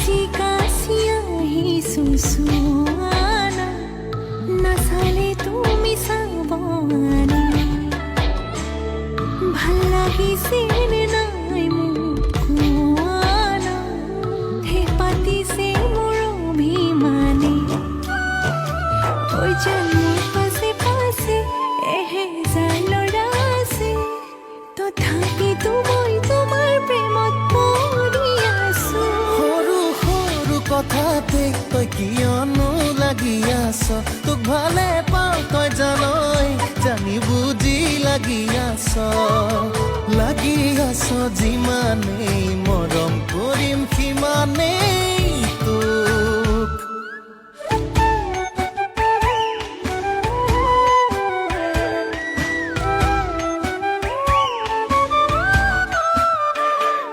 কাশি কাশি আহিছো চোৱানা নাচালে তুমি চাবনে ভাল লাগিছে নে নাই মোক কোৱানা হে পাতিছে মোৰ অভিমানে ঐ যেন মোৰ পাছে পাছে এহেজাৰ ল'ৰা আছে তথাপিতো মই তোমাৰ প্ৰেমত পৰি আছো সৰু সৰু কথাতে তই কিয়নো লাগি আছ তোক ভালে পাওঁ তই জানই জানি বুজি লাগি আছ যিমানেই মৰম কৰিম সিমানেই তোক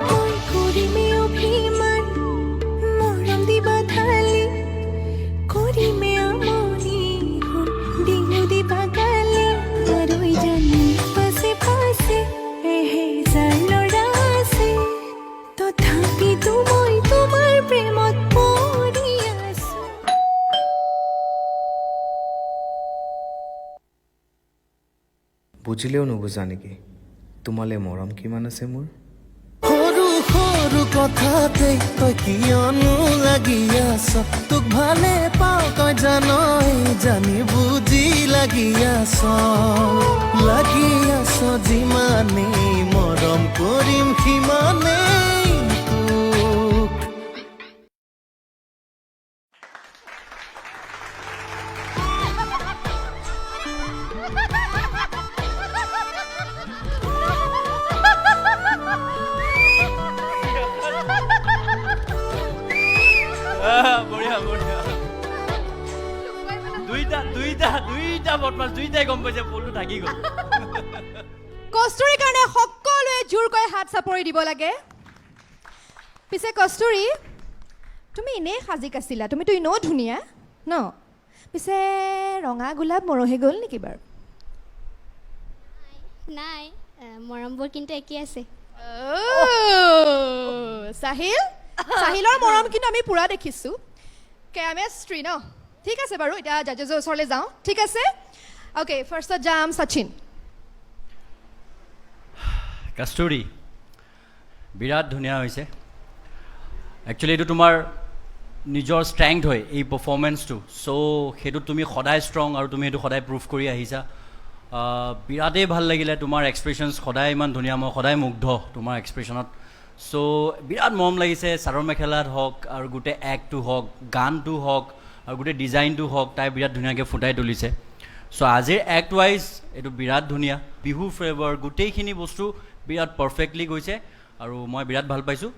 মই কৰিমে অভিমান মৰম দিবা ঢালি কৰিমে আমনি বিহু দিবা গালি আৰু জানি পাছে পাছে এহেজাৰ ল'ৰা আছে তথাপিতো মই তোমাৰ প্ৰেমত পৰি আছো বুজিলেও নুবুজা নেকি তোমালে মৰম কিমান আছে মোৰ সৰু সৰু কথাতে তই কিয়নো লাগি আছ তোক ভালে পাওঁ তই জানই জানি বুজি লাগি আছ যিমানেই মৰম কৰিম সিমানেই তোক বঢ়িয়া বঢ়িয়া দুইটা বদমাছ দুইটাই গম পাইছে পলটো থাকি গ'ল কস্তুৰীৰ কাৰণে সকলোৱে জোৰকৈ হাত চাপৰি দিব লাগে পিছে কস্তুৰী তুমি এনেই সাজি কাছিলা তুমিতো এনেও ধুনীয়া ন পিছে ৰঙা গোলাপ মৰহি গ'ল নেকি বাৰু নাই মৰমবোৰ কিন্তু একেই আছে চাহিলৰ মৰম কিন্তু আমি পুৰা দেখিছোঁ কেমেষ্ট্ৰি ন ঠিক আছে বাৰু এতিয়া জাজেছৰ ওচৰলৈ যাওঁ ঠিক আছে অ'কে ফাৰ্ষ্টত যাম শচীন কাষ্টুৰি বিৰাট ধুনীয়া হৈছে একচুৱেলি এইটো তোমাৰ নিজৰ ষ্ট্ৰেংথ হয় এই পাৰফৰ্মেঞ্চটো চ' সেইটো তুমি সদায় ষ্ট্ৰং আৰু তুমি সেইটো সদায় প্ৰুভ কৰি আহিছা বিৰাটেই ভাল লাগিলে তোমাৰ এক্সপ্ৰেশ্যনছ সদায় ইমান ধুনীয়া মই সদায় মুগ্ধ তোমাৰ এক্সপ্ৰেশ্যনত চ' বিৰাট মৰম লাগিছে চাদৰ মেখেলাত হওক আৰু গোটেই এক্টটো হওক গানটো হওক আৰু গোটেই ডিজাইনটো হওক তাই বিৰাট ধুনীয়াকৈ ফুটাই তুলিছে চ' আজিৰ এক্ট ৱাইজ এইটো বিৰাট ধুনীয়া বিহু ফ্লেভাৰ গোটেইখিনি বস্তু বিৰাট পাৰফেক্টলি গৈছে আৰু মই বিৰাট ভাল পাইছোঁ